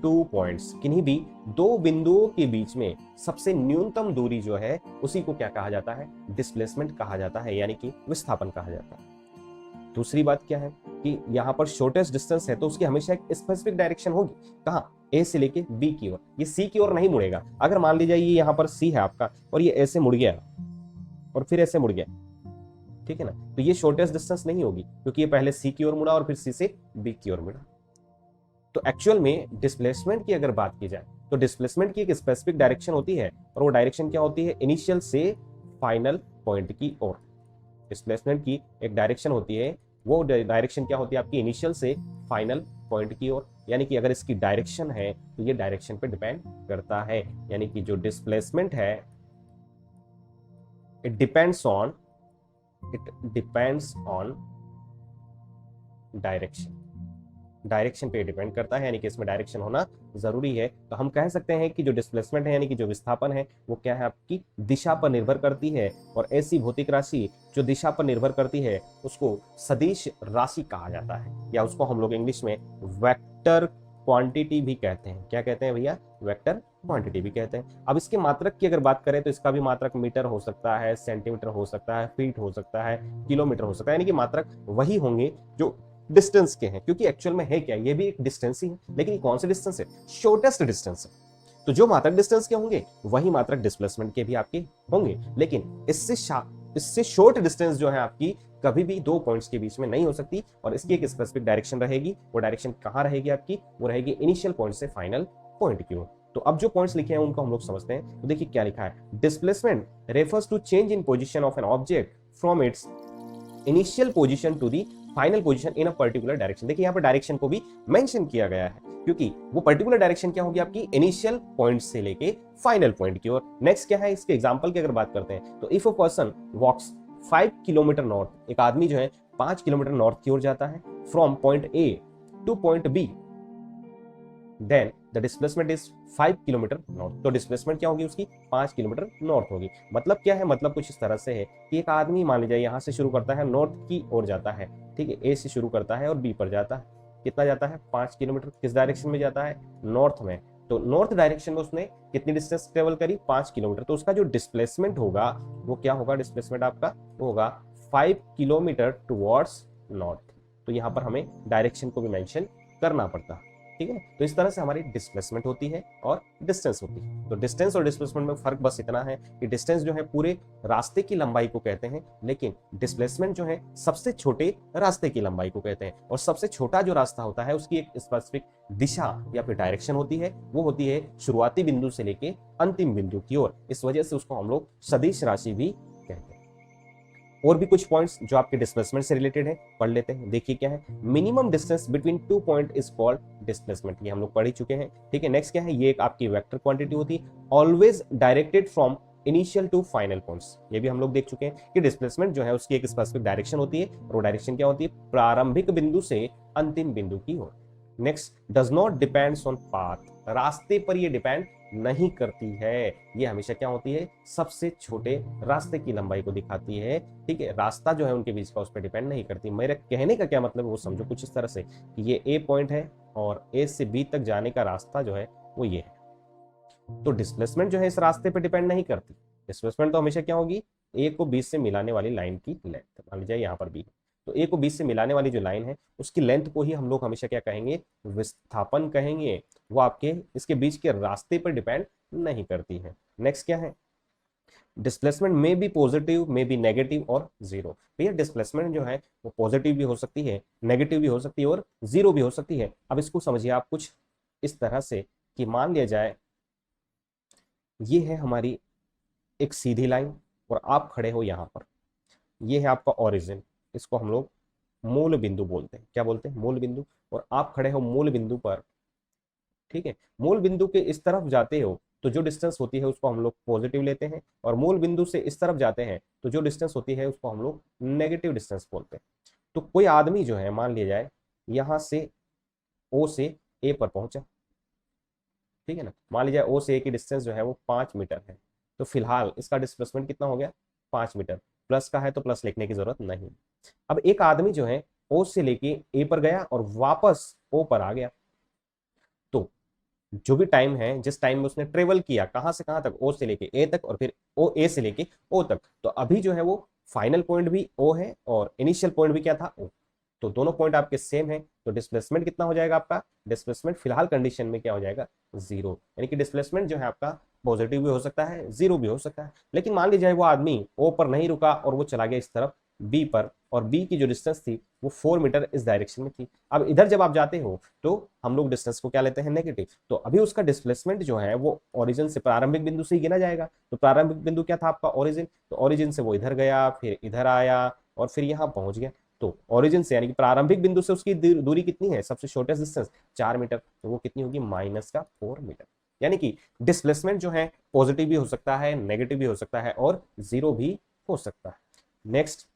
2 points. किन्हीं भी दो बिंदुओं के बीच में सबसे न्यूनतम दूरी जो है उसी को क्या कहा जाता है? डिस्प्लेसमेंट कहा जाता है, यानी कि विस्थापन कहा जाता है। दूसरी बात क्या है कि यहाँ पर शॉर्टेस्ट डिस्टेंस है तो उसकी हमेशा एक स्पेसिफिक डायरेक्शन होगी। कहाँ? ए से लेके बी की ओर। ये सी की ओर नहीं मुड़ेगा। अगर मान लीजिए ये यहाँ पर सी है आपका और ये ऐसे मुड़ गया और फिर ऐसे मुड़ गया, ठीक है ना, तो ये शॉर्टेस्ट डिस्टेंस नहीं होगी, क्योंकि ये पहले सी की ओर मुड़ा और फिर सी से बी की ओर मुड़ा। तो एक्चुअल में डिस्प्लेसमेंट की अगर बात की जाए तो डिस्प्लेसमेंट की एक स्पेसिफिक डायरेक्शन होती है, और वो डायरेक्शन क्या होती है? इनिशियल से फाइनल पॉइंट की ओर। डिस्प्लेसमेंट की एक डायरेक्शन होती है, वो डायरेक्शन क्या होती है आपकी? इनिशियल से फाइनल पॉइंट की ओर। यानी कि अगर इसकी डायरेक्शन है तो ये डायरेक्शन पे डिपेंड करता है। यानी कि जो डिस्प्लेसमेंट है it depends on direction. Direction पे डिपेंड करता है, यानी कि इसमें डायरेक्शन होना जरूरी है। तो हम कह सकते हैं कि जो डिस्प्लेसमेंट है, यानी कि जो विस्थापन है, वो क्या है? आपकी दिशा पर निर्भर करती है। और ऐसी भौतिक राशि जो दिशा पर निर्भर करती है उसको सदिश राशि कहा जाता है, या उसको हम लोग इंग्लिश में वेक्टर क्वांटिटी भी कहते हैं। क्या कहते हैं भैया? वेक्टर क्वांटिटी भी कहते हैं। अब इसके मात्रक की अगर बात करें तो इसका भी मात्रक मीटर हो सकता है, सेंटीमीटर हो सकता है, फीट हो सकता है, किलोमीटर हो सकता है। यानी कि मात्रक वही होंगे जो डिस्टेंस के हैं, क्योंकि एक्चुअल में है क्या? ये भी एक डिस्टेंस ही है, लेकिन कौन से डिस्टेंस है? शॉर्टेस्ट डिस्टेंस है। तो जो मात्रक डिस्टेंस के होंगे वही मात्रक डिस्प्लेसमेंट के भी आपके होंगे। लेकिन इससे शॉर्ट डिस्टेंस जो है आपकी कभी भी दो पॉइंट्स के बीच में नहीं हो सकती, और इसकी एक स्पेसिफिक डायरेक्शन रहेगी। वो डायरेक्शन कहाँ रहेगी आपकी? वो रहेगी इनिशियल पॉइंट से फाइनल पॉइंट की ओर। तो अब जो पॉइंट्स लिखे हैं उनको हम लोग समझते हैं। तो देखिए क्या लिखा है, displacement refers to change in position of an object from its initial position to the final position in a particular direction. देखिए यहाँ पर डायरेक्शन को भी मेंशन किया गया है, क्योंकि वो पर्टिकुलर डायरेक्शन क्या होगी आपकी? इनिशियल पॉइंट से लेके फाइनल पॉइंट की ओर। नेक्स्ट क्या है, इसके एग्जांपल की अगर बात करते हैं तो if a person walks 5 kilometre north, एक आदमी जो है 5 किलोमीटर नॉर्थ की ओर जाता है, from point A to point B, then the displacement is 5 kilometre north. तो डिस्प्लेसमेंट क्या होगी उसकी? 5 किलोमीटर नॉर्थ होगी। मतलब क्या है? मतलब कुछ इस तरह से है कि एक आदमी मान लीजिए यहाँ से शुरू करता है, नॉर्थ की ओर जाता है, ठीक है, ए से शुरू करता है और बी पर जाता है। कितना जाता है? 5 किलोमीटर। किस डायरेक्शन में जाता है? नॉर्थ में। तो नॉर्थ डायरेक्शन में उसने कितनी डिस्टेंस ट्रेवल करी? 5 किलोमीटर। तो उसका जो डिस्प्लेसमेंट होगा वो क्या होगा? डिस्प्लेसमेंट आपका वो होगा 5 किलोमीटर टुवर्ड्स नॉर्थ। तो यहाँ पर हमें डायरेक्शन को भी मेंशन करना पड़ता है, ठीक है। तो इस तरह से हमारी डिस्प्लेसमेंट होती है और डिस्टेंस होती है। तो डिस्टेंस और डिस्प्लेसमेंट में फर्क बस इतना है कि डिस्टेंस जो है पूरे रास्ते की लंबाई को कहते हैं, लेकिन डिस्प्लेसमेंट जो है सबसे छोटे रास्ते की लंबाई को कहते हैं। और सबसे छोटा जो रास्ता होता है उसकी एक स्पेसिफिक दिशा या फिर डायरेक्शन होती है, वो होती है शुरुआती बिंदु से लेके अंतिम बिंदु की ओर। इस वजह से उसको हम लोग सदिश राशि भी कहते हैं। और भी कुछ पॉइंट्स जो आपके डिस्प्लेसमेंट से रिलेटेड है पढ़ लेते हैं। देखिए क्या है, minimum distance between 2 point is called displacement, ये हम लोग पढ़ ही चुके हैं। ठीक है, नेक्स्ट क्या है, ये एक आपकी वेक्टर क्वांटिटी होती है, always directed from initial to final points, ये भी हम लोग देख चुके हैं कि डिस्प्लेसमेंट जो है उसकी एक स्पेसिफिक डायरेक्शन होती है, और वो डायरेक्शन क्या होती है, प्रारंभिक बिंदु से अंतिम बिंदु की ओर। Next, does not depends on path, रास्ते पर ये डिपेंड नहीं करती है, ये हमेशा क्या होती है, सबसे छोटे रास्ते की लंबाई को दिखाती है। ठीक है, रास्ता जो है उनके बीच का उस पर डिपेंड नहीं करती। मेरे कहने का क्या मतलब है वो समझो कुछ इस तरह से कि ये ए पॉइंट है और ए से बी तक जाने का रास्ता जो है वो ये है, तो डिस्प्लेसमेंट जो है इस रास्ते पे डिपेंड नहीं करती। डिस्प्लेसमेंट तो हमेशा क्या होगी, ए को बी से मिलाने वाली लाइन की लेंथ, मान लीजिए यहाँ पर बी, तो ए को बी से मिलाने वाली जो लाइन है उसकी लेंथ को ही हम लोग हमेशा क्या कहेंगे, विस्थापन कहेंगे। वो आपके इसके बीच के रास्ते पर डिपेंड नहीं करती है। नेक्स्ट क्या है, डिस्प्लेसमेंट में भी पॉजिटिव, में भी नेगेटिव और जीरो। भैया डिस्प्लेसमेंट जो है वो पॉजिटिव भी हो सकती है, नेगेटिव भी हो सकती है और जीरो भी हो सकती है। अब इसको समझिए आप कुछ इस तरह से कि मान लिया जाए ये है हमारी एक सीधी लाइन और आप खड़े हो यहाँ पर, ये है आपका ओरिजिन, इसको हम लोग मूल बिंदु बोलते हैं। क्या बोलते हैं, मूल बिंदु। और आप खड़े हो मूल बिंदु पर, ठीक है, मूल बिंदु के इस तरफ जाते हो तो जो डिस्टेंस होती है उसको हम लोग पॉजिटिव लेते हैं, और मूल बिंदु से इस तरफ जाते हैं तो जो डिस्टेंस होती है उसको हम लोग नेगेटिव डिस्टेंस बोलते हैं। तो कोई आदमी जो है मान लिया जाए यहाँ से ओ से ए पर पहुंचा, ठीक है ना, मान लीजिए ओ से ए की डिस्टेंस जो है वो 5 मीटर है, तो फिलहाल इसका डिस्प्लेसमेंट कितना हो गया, 5 मीटर। प्लस का है तो प्लस लिखने की जरूरत नहीं। अब एक आदमी जो है ओ से लेके ए पर गया और वापस ओ पर आ गया, तो जो भी टाइम है, जिस टाइम में उसने ट्रेवल किया कहां से कहां तक, ओ से लेके ए तक और फिर ओ ए से लेके ओ तक, तो अभी जो है वो फाइनल पॉइंट भी ओ है और इनिशियल पॉइंट भी क्या था, ओ। तो दोनों पॉइंट आपके सेम है, तो डिस्प्लेसमेंट कितना हो जाएगा आपका, डिस्प्लेसमेंट फिलहाल कंडीशन में क्या हो जाएगा, जीरो। यानी कि डिस्प्लेसमेंट जो है आपका पॉजिटिव भी हो सकता है, जीरो भी हो सकता है। लेकिन मान लीजिए वो आदमी ओ पर नहीं रुका और वो चला गया इस तरफ बी पर, और बी की जो डिस्टेंस थी वो 4 मीटर इस डायरेक्शन में थी। अब इधर जब आप जाते हो तो हम लोग डिस्टेंस को क्या लेते हैं, नेगेटिव। तो अभी उसका डिस्प्लेसमेंट जो है वो ओरिजिन से, प्रारंभिक बिंदु से ही गिना जाएगा। तो प्रारंभिक बिंदु क्या था आपका, ओरिजिन, तो ओरिजिन से वो इधर गया, फिर इधर आया और फिर यहाँ पहुंच गया। तो ओरिजिन से यानी कि प्रारंभिक बिंदु से उसकी दूरी कितनी है, सबसे शॉर्टेस्ट डिस्टेंस 4 मीटर, तो वो कितनी होगी, -4 मीटर। यानी कि डिस्प्लेसमेंट जो है पॉजिटिव भी हो सकता है, नेगेटिव भी हो सकता है और जीरो भी हो सकता है। Next,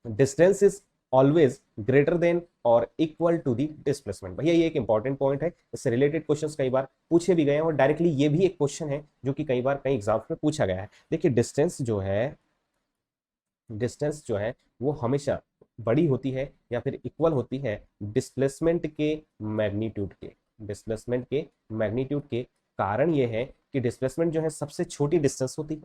distance is always greater than और इक्वल टू दी डिस्प्लेसमेंट। भैया ये एक इंपॉर्टेंट पॉइंट है, इससे रिलेटेड क्वेश्चंस कई बार पूछे भी गए हैं और डायरेक्टली ये भी एक क्वेश्चन है जो कि कई बार कई एग्जाम्स में पूछा गया है। देखिए डिस्टेंस जो है वो हमेशा बड़ी होती है या फिर इक्वल होती है डिस्प्लेसमेंट के मैग्नीट्यूड के। डिस्प्लेसमेंट के मैग्नीट्यूड के कारण ये है कि डिस्प्लेसमेंट जो है सबसे छोटी डिस्टेंस होती है,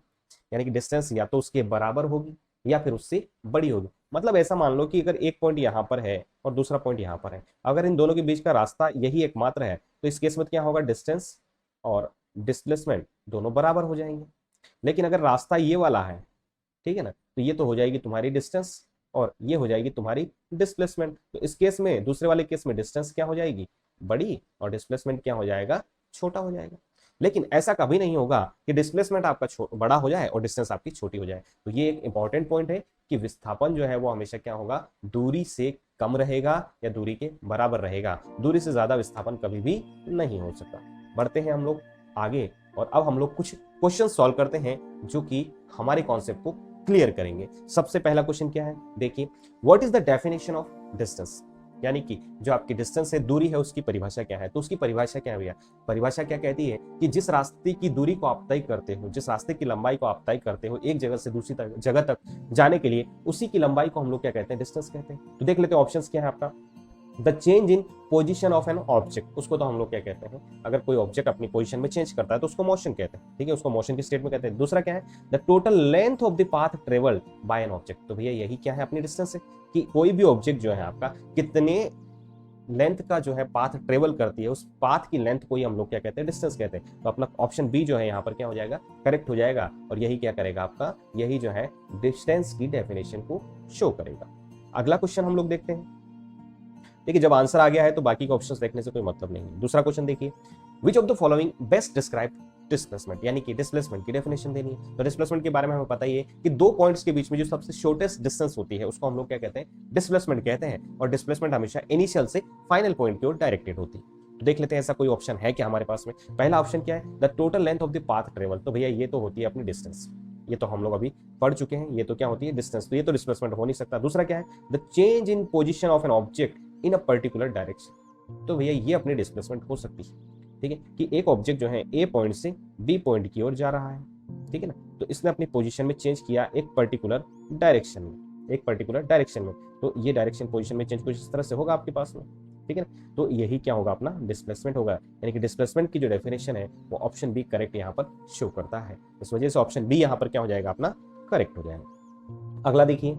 यानी कि डिस्टेंस या तो उसके बराबर होगी या फिर उससे बड़ी होगी। मतलब ऐसा मान लो कि अगर एक पॉइंट यहाँ पर है और दूसरा पॉइंट यहाँ पर है, अगर इन दोनों के बीच का रास्ता यही एकमात्र है तो इस केस में क्या होगा, डिस्टेंस और डिस्प्लेसमेंट दोनों बराबर हो जाएंगे। लेकिन अगर रास्ता ये वाला है, ठीक है ना, तो ये तो हो जाएगी तुम्हारी डिस्टेंस और ये हो जाएगी तुम्हारी डिस्प्लेसमेंट। तो इस केस में, दूसरे वाले केस में डिस्टेंस क्या हो जाएगी, बड़ी, और डिस्प्लेसमेंट क्या हो जाएगा, छोटा हो जाएगा। लेकिन ऐसा कभी नहीं होगा कि डिस्प्लेसमेंट आपका बड़ा हो जाए और डिस्टेंस आपकी छोटी हो जाए। तो ये एक इंपॉर्टेंट पॉइंट है कि विस्थापन जो है वो हमेशा क्या होगा, दूरी से कम रहेगा या दूरी के बराबर रहेगा। दूरी से ज्यादा विस्थापन कभी भी नहीं हो सकता। बढ़ते हैं हम लोग आगे और अब हम लोग कुछ क्वेश्चन सॉल्व करते हैं जो कि हमारे कॉन्सेप्ट को क्लियर करेंगे। सबसे पहला क्वेश्चन क्या है, देखिए, what is the definition of distance, यानी कि जो आपकी डिस्टेंस है, दूरी है, उसकी परिभाषा क्या है। तो उसकी परिभाषा क्या है भैया, परिभाषा क्या कहती है कि जिस रास्ते की दूरी को आप तय करते हो, जिस रास्ते की लंबाई को आप तय करते हो एक जगह से दूसरी जगह तक जाने के लिए, उसी की लंबाई को हम लोग क्या कहते हैं, डिस्टेंस कहते हैं। तो देख लेते हैं ऑप्शंस क्या है आपका। The change in position of an object, उसको तो हम लोग क्या कहते हैं, अगर कोई ऑब्जेक्ट अपनी पोजीशन में चेंज करता है तो उसको मोशन कहते हैं, ठीक है, उसको मोशन की स्टेट में कहते हैं। दूसरा क्या है, the total length of the path travelled bye an object. तो भैया यही क्या है, अपनी डिस्टेंस है कि कोई भी ऑब्जेक्ट जो है आपका कितने लेंथ का जो है पाथ ट्रेवल करती है, उस पाथ की लेंथ को ही हम लोग क्या कहते हैं, डिस्टेंस कहते हैं। तो अपना ऑप्शन बी जो है यहाँ पर क्या हो जाएगा, करेक्ट हो जाएगा, और यही क्या करेगा आपका, यही जो है डिस्टेंस की डेफिनेशन को शो करेगा। अगला क्वेश्चन हम लोग देखते हैं। देखिए जब आंसर आ गया है तो बाकी के ऑप्शंस देखने से कोई मतलब नहीं है। दूसरा क्वेश्चन देखिए, which of the following best describe displacement, यानी कि डिस्प्लेसमेंट की डेफिनेशन देनी है। तो डिस्प्लेसमेंट के बारे में हमें पता ही है कि दो पॉइंट्स के बीच में जो सबसे शॉर्टेस्ट डिस्टेंस होती है उसको हम लोग क्या कहते हैं, डिस्प्लेसमेंट कहते हैं। और डिस्प्लेसमेंट हमेशा इनिशियल से फाइनल पॉइंट की ओर डायरेक्टेड होती है। तो देख लेते हैं ऐसा कोई ऑप्शन है क्या हमारे पास में। पहला ऑप्शन क्या है, the total length of the path travel. तो भैया ये तो होती है अपनी डिस्टेंस, ये तो हम लोग अभी पढ़ चुके हैं, ये तो क्या होती है, डिस्टेंस। तो ये तो डिस्प्लेसमेंट हो नहीं सकता। दूसरा क्या है, the change in position of an object in a particular direction. तो भैया ये अपनी डिस्प्लेसमेंट हो सकती है, ठीक है, कि एक ऑब्जेक्ट जो है ए पॉइंट से बी पॉइंट की ओर जा रहा है, ठीक है ना, तो इसने अपनी पोजीशन में चेंज किया एक पर्टिकुलर डायरेक्शन में, एक पर्टिकुलर डायरेक्शन में। तो ये डायरेक्शन पोजीशन में चेंज कुछ इस तरह से होगा आपके पास में, ठीक है ना। तो यही क्या होगा, अपना डिस्प्लेसमेंट होगा। यानी कि डिस्प्लेसमेंट की जो डेफिनेशन है वो ऑप्शन बी करेक्ट यहाँ पर शो करता है। इस वजह से ऑप्शन बी यहाँ पर क्या हो जाएगा, अपना करेक्ट हो जाएगा। अगला देखिए,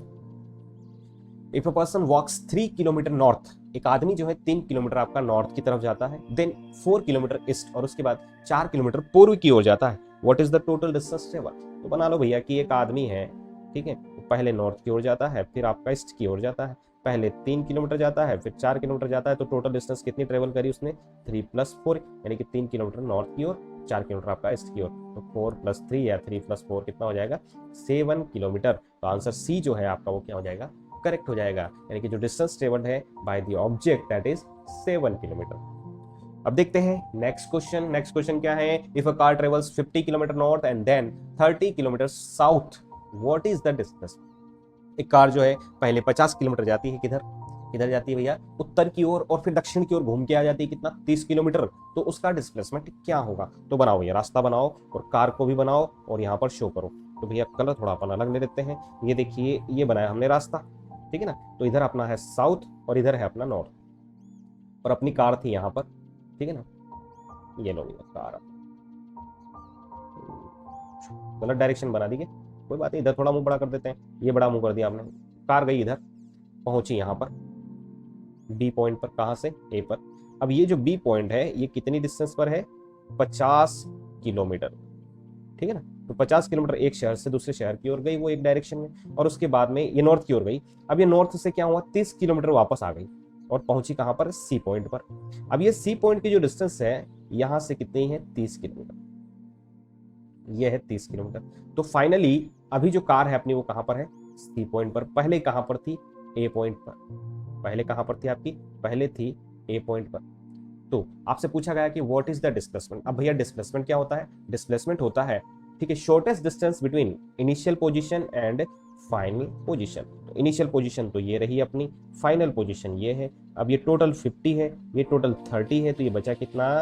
if a person walks 3 kilometre north, एक आदमी जो है 3 किलोमीटर आपका नॉर्थ की तरफ जाता है, देन 4 किलोमीटर ईस्ट, और उसके बाद 4 किलोमीटर पूर्व की ओर जाता है, what is the total distance travel. तो बना लो भैया कि एक आदमी है, ठीक है, पहले नॉर्थ की ओर जाता है, फिर आपका ईस्ट की ओर जाता है, पहले 3 किलोमीटर जाता है, फिर 4 किलोमीटर जाता है, तो टोटल डिस्टेंस कितनी ट्रेवल करी उसने, 3 + 4, यानी कि 3 किलोमीटर नॉर्थ की ओर, 4 किलोमीटर आपका ईस्ट की ओर। तो 4 + 3 या 3 + 4 कितना हो जाएगा, 7 किलोमीटर। तो आंसर सी जो है आपका वो क्या हो जाएगा, करेक्ट हो जाएगा। यानी कि जो डिस्टेंस ट्रेवल्ड है by the object that is 7 kilometre. अब देखते हैं नेक्स्ट क्वेश्चन। नेक्स्ट क्वेश्चन क्या है, if a car travels 50 kilometre north and then 30 kilometre south, what is the distance. एक कार जो है पहले 50 किलोमीटर जाती है, किधर किधर जाती है भैया, उत्तर की ओर, और फिर दक्षिण की ओर घूम के आ जाती है, कितना, 30 किलोमीटर। तो उसका डिस्प्लेसमेंट क्या होगा। तो बनाओ भैया, रास्ता बनाओ और कार को भी बनाओ और यहाँ पर शो करो। तो भैया कलर थोड़ा अपन अलग ले लेते हैं। ये देखिए, ये बनाया हमने रास्ता, ठीक है ना। तो इधर अपना है साउथ और इधर है अपना नॉर्थ, और अपनी कार थी यहाँ पर, ठीक है ना। ये लो भैया कार, गलत डायरेक्शन बना दी, कोई बात नहीं, इधर थोड़ा मुंह बड़ा कर देते हैं। ये बड़ा मुंह कर दिया आपने, कार गई इधर, पहुंची यहाँ पर बी पॉइंट पर, कहाँ से, ए पर। अब ये जो बी पॉइंट है ये कितनी डिस्टेंस पर है, 50 किलोमीटर, ठीक है ना। तो 50 किलोमीटर एक शहर से दूसरे शहर की ओर गई, वो एक डायरेक्शन में, और उसके बाद में ये नॉर्थ की ओर गई। अब ये नॉर्थ से क्या हुआ, 30 किलोमीटर वापस आ गई और पहुंची कहाँ पर, सी पॉइंट पर। अब ये सी पॉइंट की जो डिस्टेंस है यहाँ से कितनी है, 30 किलोमीटर, ये है 30 किलोमीटर। तो फाइनली अभी जो कार है अपनी वो कहां पर है, सी पॉइंट पर। पहले कहां पर थी, ए पॉइंट पर। पहले कहां पर थी आपकी, पहले थी ए पॉइंट पर। तो आपसे पूछा गया कि व्हाट इज द डिस्प्लेसमेंट। अब भैया डिस्प्लेसमेंट क्या होता है, डिस्प्लेसमेंट होता है, ठीक है, shortest distance between initial position and final position. तो इनिशियल पोजीशन तो ये रही अपनी, फाइनल पोजीशन ये है। अब ये टोटल 50 है, ये टोटल 30 है, तो ये बचा कितना,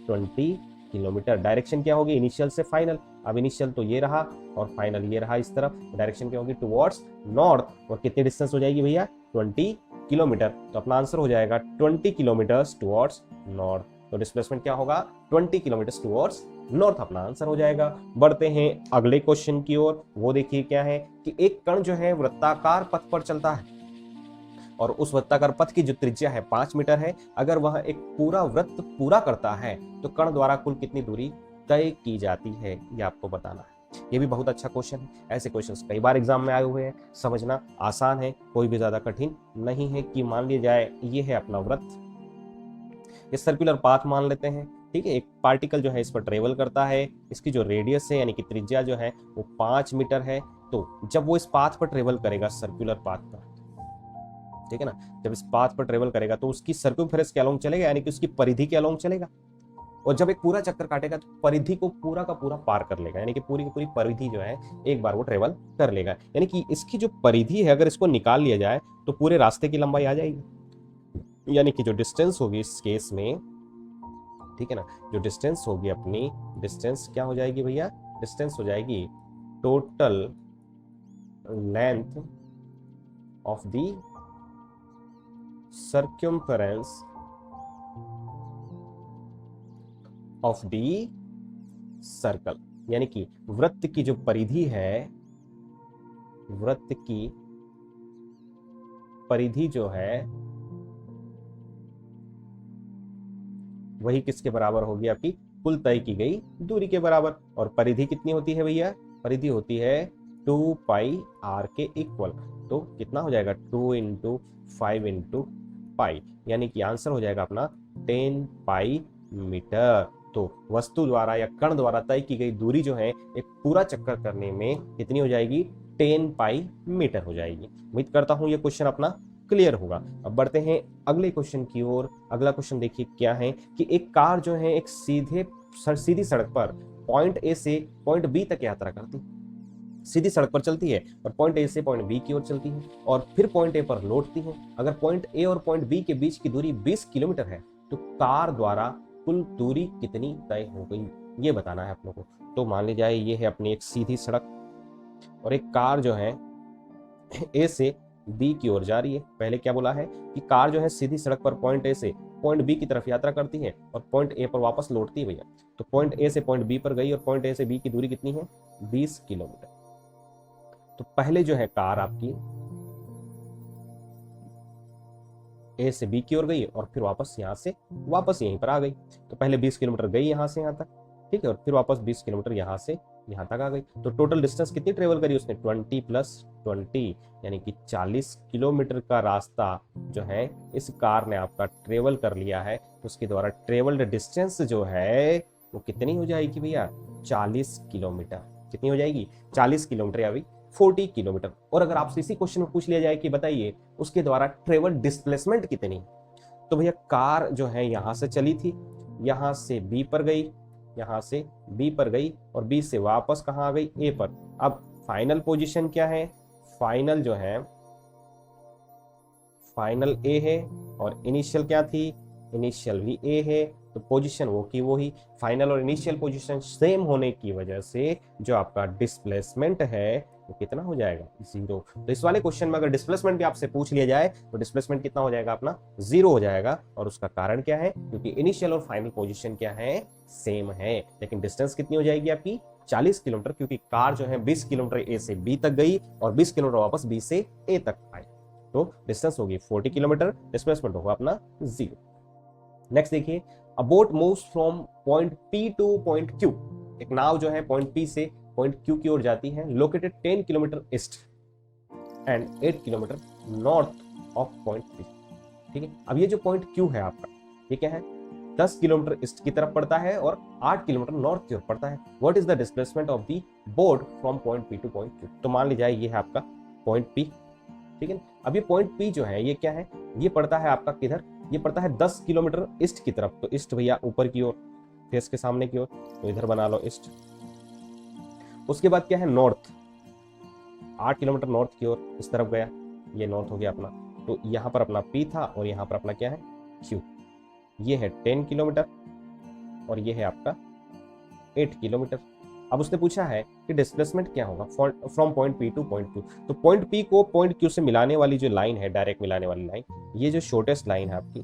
20 किलोमीटर। डायरेक्शन क्या होगी, इनिशियल से फाइनल। अब इनिशियल तो ये रहा और फाइनल ये रहा इस तरफ, डायरेक्शन क्या होगी, टुवर्ड्स नॉर्थ। और कितनी डिस्टेंस हो जाएगी भैया, 20 किलोमीटर। तो अपना आंसर हो जाएगा 20 किलोमीटर्स टुवर्ड्स नॉर्थ। तो डिस्प्लेसमेंट क्या होगा, 20 किलोमीटर्स टुवर्ड्स नॉर्थ, अपना आंसर हो जाएगा। बढ़ते हैं अगले क्वेश्चन की ओर। वो देखिए क्या है कि एक कण जो है वृत्ताकार पथ पर चलता है, और उस वृत्ताकार पथ की जो त्रिज्या है 5 मीटर है। अगर वह एक पूरा वृत्त पूरा करता है तो कण द्वारा कुल कितनी दूरी तय की जाती है, ये आपको बताना है। ये भी बहुत अच्छा क्वेश्चन है, ऐसे क्वेश्चंस कई बार एग्जाम में आए हुए हैं, समझना आसान है, कोई भी ज्यादा कठिन नहीं है। कि मान लिया जाए ये है अपना वृत्त, ये सर्कुलर पाथ मान लेते हैं, ठीक है। एक पार्टिकल जो है इस पर ट्रेवल करता है, इसकी जो रेडियस है यानी कि त्रिज्या जो है वो 5 मीटर है। तो जब वो इस पाथ पर ट्रेवल करेगा, सर्कुलर पाथ पर, ठीक है ना, जब इस पाथ पर ट्रेवल करेगा तो उसकी सर्कमफेरेंस के अलोंग चलेगा, यानी कि उसकी परिधि के अलोंग चलेगा। और जब एक पूरा चक्कर काटेगा तो परिधि को पूरा का पूरा पार कर लेगा, यानी कि पूरी की पूरी परिधि जो है एक बार वो ट्रेवल कर लेगा। यानी कि इसकी जो परिधि है अगर इसको निकाल लिया जाए तो पूरे रास्ते की लंबाई आ जाएगी। यानी कि जो डिस्टेंस होगी इस केस में, ठीक है ना, जो डिस्टेंस होगी अपनी, डिस्टेंस क्या हो जाएगी भैया, डिस्टेंस हो जाएगी total length of the circumference of the circle. यानी कि वृत्त की जो परिधि है, वृत्त की परिधि जो है वही किसके बराबर होगी, आपकी कुल तय की गई दूरी के बराबर। और परिधि कितनी होती है भैया, परिधि होती है 2πr के इक्वल। तो कितना हो जाएगा, 2 × 5 × पाई, यानी कि आंसर हो जाएगा अपना 10 पाई मीटर। तो वस्तु द्वारा या कण द्वारा तय की गई दूरी जो है एक पूरा चक्कर करने में कितनी हो जाएगी, 10 पाई मीटर हो जाएगी। उम्मीद करता हूं ये क्वेश्चन अपना क्लियर होगा। अब बढ़ते हैं अगले क्वेश्चन की ओर। अगला क्वेश्चन देखिए क्या है कि एक कार जो है एक सीधी सड़क पर पॉइंट ए से पॉइंट बी तक यात्रा करती है। सीधी सड़क पर चलती है और पॉइंट ए से पॉइंट बी की ओर चलती है और फिर पॉइंट ए पर लौटती है। अगर पॉइंट ए और पॉइंट बी के बीच की दूरी 20 किलोमीटर है तो कार द्वारा कुल दूरी कितनी तय हो गई, ये बताना है आप लोगों को। तो मान लीजिए ये है अपनी एक सीधी सड़क और एक कार जो है ए से बी की ओर जा रही है। पहले क्या बोला है कि कार जो है सीधी सड़क पर पॉइंट ए से पॉइंट बी की तरफ यात्रा करती है और पॉइंट ए पर वापस लौटती है भैया। तो पॉइंट ए से पॉइंट बी पर गई और पॉइंट ए से बी की दूरी कितनी है, 20 किलोमीटर। तो पहले जो है कार आपकी ए से बी की ओर गई और फिर वापस यहां से वापस यहीं पर आ गई। तो पहले 20 किलोमीटर गई यहां से यहां तक, ठीक है, और फिर वापस 20 किलोमीटर यहां से यहां तक आ गई। तो टोटल डिस्टेंस कितनी ट्रेवल करी उसने, 20 + 20 यानी कि 40 किलोमीटर का रास्ता जो है इस कार ने आपका ट्रेवल कर लिया है। तो उसके द्वारा ट्रेवल्ड डिस्टेंस जो है वो कितनी हो जाएगी भैया, 40 किलोमीटर। कितनी हो जाएगी, 40 किलोमीटर या 40 किलोमीटर। और अगर आपसे इसी क्वेश्चन में पूछ लिया जाए कि बताइए उसके द्वारा ट्रेवल डिस्प्लेसमेंट कितनी, तो भैया कार जो है यहां से चली थी, यहां से बी पर गई, यहां से बी पर गई और बी से वापस कहां आ गई, ए पर। अब फाइनल पोजीशन क्या है, फाइनल जो है फाइनल ए है और इनिशियल क्या थी, इनिशियल भी ए है। तो पोजीशन वो की वो ही, फाइनल और इनिशियल पोजीशन सेम होने की वजह से जो आपका डिस्प्लेसमेंट है वो कितना हो जाएगा, 0। तो इस वाले क्वेश्चन में अगर डिस्प्लेसमेंट भी आपसे पूछ लिया जाए तो डिस्प्लेसमेंट कितना हो जाएगा अपना, 0 हो जाएगा। और उसका कारण क्या है, क्योंकि इनिशियल और फाइनल पोजीशन क्या है, सेम है। लेकिन डिस्टेंस कितनी हो जाएगी आपकी, 40 किलोमीटर, क्योंकि कार जो है 20 किलोमीटर ए से बी तक गई और 20 किलोमीटर वापस बी से ए तक आई। तो डिस्टेंस होगी 40 किलोमीटर, डिस्प्लेसमेंट होगा अपना 0। नेक्स्ट देखिए, अ boat moves from point P two point Q. एक नाव जो है पॉइंट पी से पॉइंट क्यू की ओर जाती है, located 10 kilometre east and 8 kilometre north of point P. ठीक है, अब ये जो पॉइंट क्यू है आपका, ये क्या है, 10 किलोमीटर ईस्ट की तरफ पड़ता है और 8 किलोमीटर नॉर्थ की ओर पड़ता है। What is the displacement of the boat from point P two point Q. तो मान लीजिए ये है आपका पॉइंट पी, ठीक है। अब ये पॉइंट पी जो है ये क्या है, ये पड़ता है आपका किधर, ये पड़ता है 10 किलोमीटर ईस्ट की तरफ। तो ईस्ट भैया ऊपर की ओर, फेस के सामने की ओर, तो इधर बना लो ईस्ट। उसके बाद क्या है, नॉर्थ, 8 किलोमीटर नॉर्थ की ओर इस तरफ गया, ये नॉर्थ हो गया अपना। तो यहाँ पर अपना पी था और यहाँ पर अपना क्या है, क्यू। ये है 10 किलोमीटर और ये है आपका 8 किलोमीटर। अब उसने पूछा है कि डिस्प्लेसमेंट क्या होगा from point P two point Q. तो पॉइंट पी को पॉइंट क्यू से मिलाने वाली जो लाइन है, डायरेक्ट मिलाने वाली लाइन, ये जो शॉर्टेस्ट लाइन है आपकी,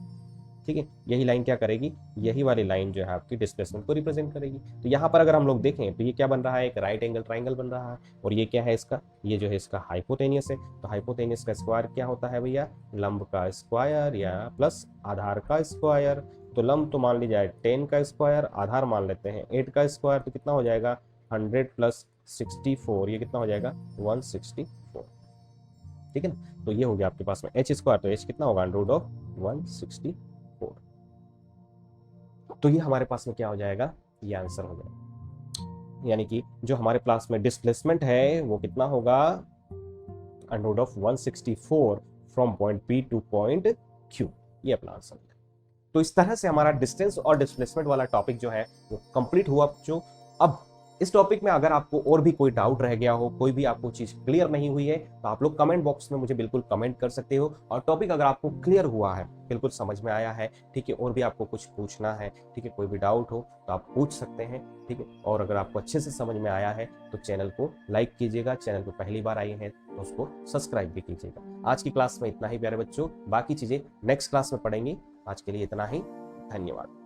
ठीक है, यही लाइन क्या करेगी, यही वाली लाइन जो है आपकी डिस्प्लेसमेंट को रिप्रेजेंट करेगी। तो यहाँ पर अगर हम लोग देखें तो ये क्या बन रहा है, एक राइट एंगल ट्राइंगल बन रहा है। और ये क्या है इसका, ये जो है इसका हाइपोटेनियस है। तो हाइपोटेनियस का स्क्वायर क्या होता है भैया, लंब का स्क्वायर या प्लस आधार का स्क्वायर। तो लंब तो मान लीजिए 10 का स्क्वायर, आधार मान लेते हैं 8 का स्क्वायर, तो कितना हो जाएगा 100 + 64, ये कितना हो जाएगा 164। ठीक है ना। तो ये हो गया आपके पास में h स्क्वायर, तो h कितना होगा √164। तो ये हमारे पास में क्या हो जाएगा, ये आंसर हो जाएगा। यानी कि जो हमारे पास में डिस्प्लेसमेंट है वो कितना होगा, √164 from point P two point Q. ये अपना आंसर है। तो इस तरह से हमारा डिस्टेंस और डिस्प्लेसमेंट वाला टॉपिक जो है वो कंप्लीट हुआ। जो अब इस टॉपिक में अगर आपको और भी कोई डाउट रह गया हो, कोई भी आपको चीज क्लियर नहीं हुई है, तो आप लोग कमेंट बॉक्स में मुझे बिल्कुल कमेंट कर सकते हो। और टॉपिक अगर आपको क्लियर हुआ है, बिल्कुल समझ में आया है, ठीक है, और भी आपको कुछ पूछना है, ठीक है, कोई भी डाउट हो तो आप पूछ सकते हैं, ठीक है। और अगर आपको अच्छे से समझ में आया है तो चैनल को लाइक कीजिएगा, चैनल पर पहली बार आए हैं तो उसको सब्सक्राइब भी कीजिएगा। आज की क्लास में इतना ही प्यारे बच्चों, बाकी चीजें नेक्स्ट क्लास में पढ़ेंगे। आज के लिए इतना ही, धन्यवाद।